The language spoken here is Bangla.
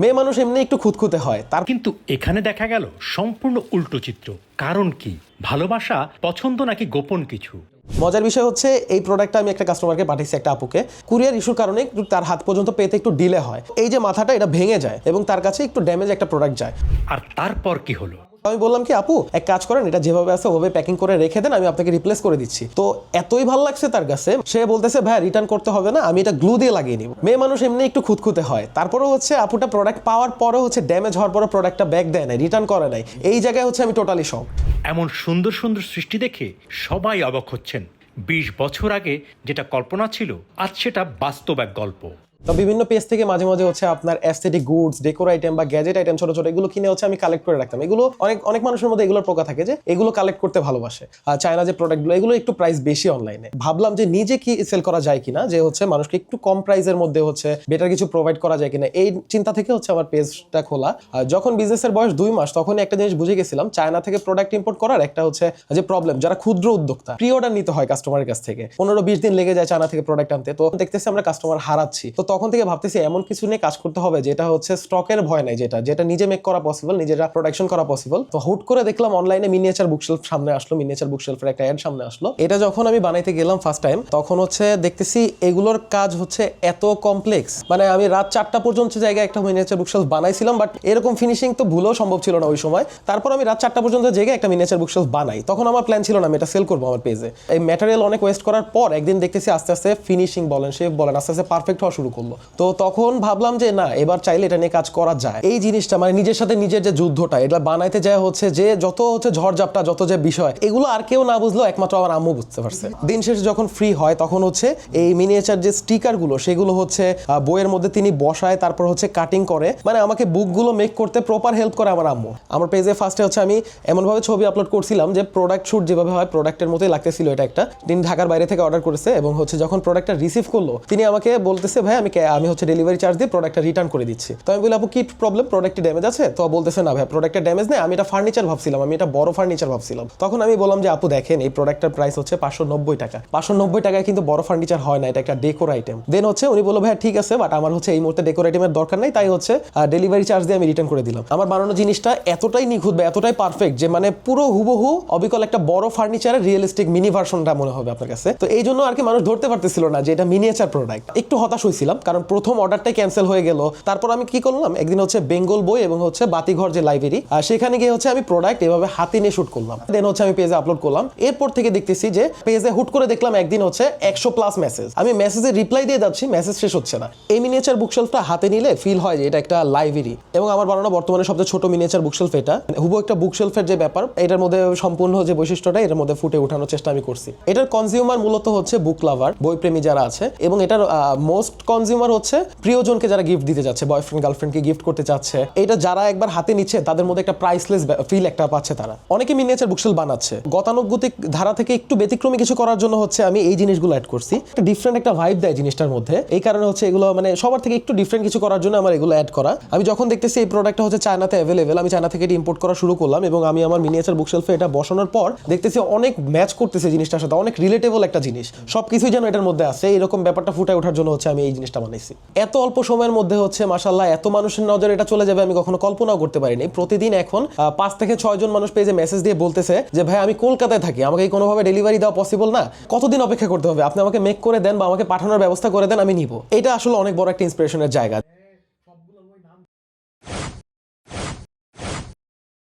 মেয়ে মানুষ এমনি একটু খুঁতখুঁতে হয়, তার কিন্তু এখানে দেখা গেল সম্পূর্ণ উল্টো চিত্র। কারণ কি? ভালোবাসা পছন্দ নাকি গোপন কিছু? মজার বিষয় হচ্ছে এই প্রোডাক্টটা আমি একটা কাস্টমারকে পাঠিয়েছি, একটা আপুকে। কুরিয়ার ইস্যুর কারণে তার হাত পর্যন্ত পেতে একটু ডিলে হয়, এই যে মাথাটা এটা ভেঙে যায় এবং তার কাছে একটু ড্যামেজ একটা প্রোডাক্ট যায়। আর তারপর কি হলো? আমি বললাম কি আপু এক কাজ করেন, এটা যেভাবে আছে ওভাবে প্যাকিং করে রেখে দেন, আমি আপনাকে রিপ্লেস করে দিচ্ছি। তো এতই ভালো লাগছে তার কাছে, সে বলতেছে ভাই রিটার্ন করতে হবে না, আমি এটা গ্লু দিয়ে লাগিয়ে নিব। মেয়ে মানুষ এমনি একটু খুঁতখুঁতে হয়, তারপরে হচ্ছে আপুটা প্রোডাক্ট পাওয়ার পরে হচ্ছে ড্যামেজ হওয়ার পরে প্রোডাক্টটা ব্যাক দেয় নাই, রিটার্ন করে নাই। এই জায়গায় হচ্ছে আমি টোটালি শক। এমন সুন্দর সুন্দর সৃষ্টি দেখে সবাই অবাক হচ্ছেন। 20 বছর আগে যেটা কল্পনা ছিল, আজ সেটা বাস্তব এক গল্প। তো বিভিন্ন পেজ থেকে মাঝে মাঝে হচ্ছে আপনার অ্যাস্থেটিক গুডস, ডেকোর আইটেম বা গ্যাজেট আইটেম ছোট ছোট এগুলো কিনে হচ্ছে আমি কালেক্ট করে রাখতাম। এগুলো অনেক অনেক মানুষের মধ্যে এগুলোর পোকা থাকে যে এগুলো কালেক্ট করতে ভালোবাসে। আর চায়না যে প্রোডাক্টগুলো এগুলো একটু প্রাইস বেশি অনলাইনে, ভাবলাম যে নিজে কি সেল করা যায় কিনা, যে হচ্ছে মানুষকে একটু কম প্রাইসের মধ্যে হচ্ছে বেটার কিছু প্রোভাইড করা যায় কিনা, এই চিন্তা থেকে হচ্ছে আমার পেজটা খোলা। যখন বিজনেসের বয়স 2 মাস তখনই একটা জিনিস বুঝে গেছিলাম, চায়না থেকে প্রোডাক্ট ইম্পোর্ট করার একটা হচ্ছে যে প্রবলেম, যারা ক্ষুদ্র উদ্যোক্তা প্রি অর্ডার নিতে হয় কাস্টমারের কাছ থেকে, 15-20 দিন লেগে যায় চায়না থেকে প্রোডাক্ট আনতে। তো দেখতেছি আমরা কাস্টমার হারাচ্ছি। তো তখন থেকে ভাবতেছি এমন কিছু নিয়ে কাজ করতে হবে যেটা হচ্ছে স্টকের ভয় নাই, যেটা নিজে মেক করা পসিবল, নিজেরা প্রোডাকশন করা পসিবল। তো হুট করে দেখলাম অনলাইনে মিনিয়েচার বুকশেলফ সামনে আসলো, মিনিয়েচার বুকশেলফের একটা অ্যাড সামনে আসলো। এটা যখন আমি বানাইতে গেলাম ফার্স্ট টাইম, তখন হচ্ছে দেখতেছি এগুলোর কাজ হচ্ছে এত কমপ্লেক্স, মানে আমি রাত 4টা পর্যন্ত জায়গায় একটা মিনিয়েচার বুকশেলফ বানাইছিলাম, বাট এরকম ফিনিশিং তো ভুলেও সম্ভব ছিল না ওই সময়। তারপর আমি রাত 4টা পর্যন্ত জায়গায় একটা মিনিয়েচার বুকশেলফ বানাই। তখন আমার প্ল্যান ছিল না আমি এটা সেল করবো আমার পেজে। এই ম্যাটেরিয়াল অনেক ওয়েস্ট করার পর একদিন দেখতেছি আস্তে আস্তে ফিনিশিং বলেন, শেপ বলেন, আস্তে আস্তে পারফেক্ট হওয়া শুরু করলো। তো তখন ভাবলাম যে না, এবার চাইলে এটা নিয়ে কাজ করা যায়। এই জিনিসটা মানে নিজের সাথে নিজের যে যুদ্ধটা, এটা বানাইতে যায় হচ্ছে যে যত হচ্ছে ঝড়ঝাপটা, যত যে বিষয়, এগুলো আর কেউ না বুঝলেও একমাত্র আমার আম্মু বুঝতে পারছে। দিন শেষে যখন ফ্রি হয় তখন হচ্ছে এই মিনিয়েচার যে স্টিকার গুলো সেগুলো হচ্ছে বইয়ের মধ্যে তিনি বসায়, তারপর হচ্ছে কাটিং করে, মানে আমাকে বুকগুলো মেক করতে প্রপার হেল্প করে আমার আম্মু। আমার পেজে ফার্স্টে হচ্ছে আমি এমনভাবে ছবি আপলোড করছিলাম যে প্রোডাক্ট শুট যেভাবে হয় প্রোডাক্টের মতোই লাগতেছিল। এটা একটা তিনি ঢাকার বাইরে থেকে অর্ডার করেছে এবং হচ্ছে যখন প্রোডাক্টটা রিসিভ করলো তিনি আমাকে বলতেছে ভাই আমি হচ্ছে ডেলিভারি চার্জ দিয়ে প্রোডাক্টটা রিটার্ন করে দিচ্ছি। তো আমি বলি আপু কি প্রবলেম, প্রোডাক্টে ড্যামেজ আছে? তো বলতেছে না ভাই প্রোডাক্টের ড্যামেজ নেই, আমি এটা ফার্নিচার ভাবছিলাম, আমি এটা বড় ফার্নিচার ভাবছিলাম। তখন আমি বললাম যে আপু দেখেন এই প্রোডাক্টের প্রাইস হচ্ছে 590 টাকা, 590 টাকায় কিন্তু বড় ফার্নিচার হয় না, এটা একটা ডেকোর আইটেম। দেন হচ্ছে উনি বললো ভাই ঠিক আছে, বাট আমার হচ্ছে এই মুহূর্তে ডেকোর আইটেমের দরকার নাই, তাই হচ্ছে ডেলিভারি চার্জ দিয়ে আমি রিটার্ন করে দিলাম। আমার বানানো জিনিসটা এতটাই নিখুঁত বা এতটাই পারফেক্ট যে মানে পুরো হুবহু অবিকল একটা বড় ফার্নিচারের রিয়েলিস্টিক মিনি ভার্সনটা মনে হবে আপনার কাছে। তো এই জন্য আর কি মানুষ ধরতে পারতেছিল না যে এটা মিনিয়েচার প্রোডাক্ট। একটু হতাশ হয়েছিলাম কারণ প্রথম অর্ডারটাই ক্যান্সেল হয়ে গেল। তারপর আমি কি করলাম, একদিন হচ্ছে বেঙ্গল বই এবং হচ্ছে বাতিঘর যে লাইব্রেরি, সেখানে গিয়ে হচ্ছে আমি প্রোডাক্ট এভাবে হাতে নিয়ে শুট করলাম। দেন হচ্ছে আমি পেজে আপলোড করলাম। এরপর থেকে দেখতেছি যে পেজে হুট করে দেখলাম একদিন হচ্ছে 100+ মেসেজ, আমি মেসেজে রিপ্লাই দিয়ে যাচ্ছি, মেসেজ শেষ হচ্ছে না। এই মিনিয়েচার বুকশেলফটা হাতে নিলে ফিল হয় যে এটা একটা লাইব্রেরি। এবং আমার বানানো বর্তমানে সবচেয়ে ছোট মিনিয়েচার বুকশেলফ এটা, হুবহু একটা বুকশেলফের যে ব্যাপার এটার মধ্যে সম্পূর্ণ যে বৈশিষ্ট্যটা এর মধ্যে ফুটে ওঠানোর চেষ্টা আমি করছি। এটার কনজিউমার মূলত হচ্ছে বুক লাভার, বই প্রেমী যারা আছে, এবং এটার মোস্ট কনজিউমার হচ্ছে প্রিয়জনকে যারা গিফট দিতে যাচ্ছে, বয়ফ্রেন্ড গার্লফ্রেন্ডকে গিফট করতে চাচ্ছে। এটা যারা একবার হাতে নিচ্ছে তাদের মধ্যে একটা প্রাইসলেস ফিল একটা পাচ্ছে তারা। অনেকে মিনিয়েচার বুকশেলফ বানাচ্ছে গতানুগতিক ধারা থেকে একটু ব্যতিক্রমী কিছু করার জন্য হচ্ছে আমি এই জিনিসগুলো অ্যাড করছি। একটা ডিফারেন্ট একটা ভাইব দেয় জিনিসটার মধ্যে, এই কারণে হচ্ছে এগুলো মানে সবার থেকে একটু ডিফারেন্ট কিছু করার জন্য আমার এগুলো অ্যাড করা। আমি যখন দেখতেছি এই প্রোডাক্টটা হচ্ছে চায়নাতে অ্যাভেলেবেল, আমি চায়না থেকে এটা ইম্পোর্ট করা শুরু করলাম এবং আমি আমার মিনিয়েচার বুকশেলফে এটা বসানোর পর দেখতেছি অনেক ম্যাচ করতেছে জিনিসটার সাথে, অনেক রিলেটেবল একটা জিনিস, সবকিছুই যেন এটার মধ্যে আছে। এরকম ব্যাপারটা ফুটে ওঠার জন্য হচ্ছে আমি এই জিনিসটা বানাইছি। এত অল্প সময়ের মধ্যে হচ্ছে মাশাআল্লাহ এত মানুষের নজরে এটা চলে যাবে আমি কখনো কল্পনাও করতে পারিনি। প্রতিদিন এখন 5 থেকে 6 জন মানুষ পেজে মেসেজ দিয়ে বলতেছে যে ভাই আমি কলকাতায় থাকি, আমাকে কোনোভাবে ডেলিভারি দেওয়া পসিবল না, কতদিন অপেক্ষা করতে হবে, আপনি আমাকে মেক করে দেন বা আমাকে পাঠানোর ব্যবস্থা করে দেন, আমি নিব। এটা আসলে অনেক বড় একটা ইন্সপিরেশনের জায়গা।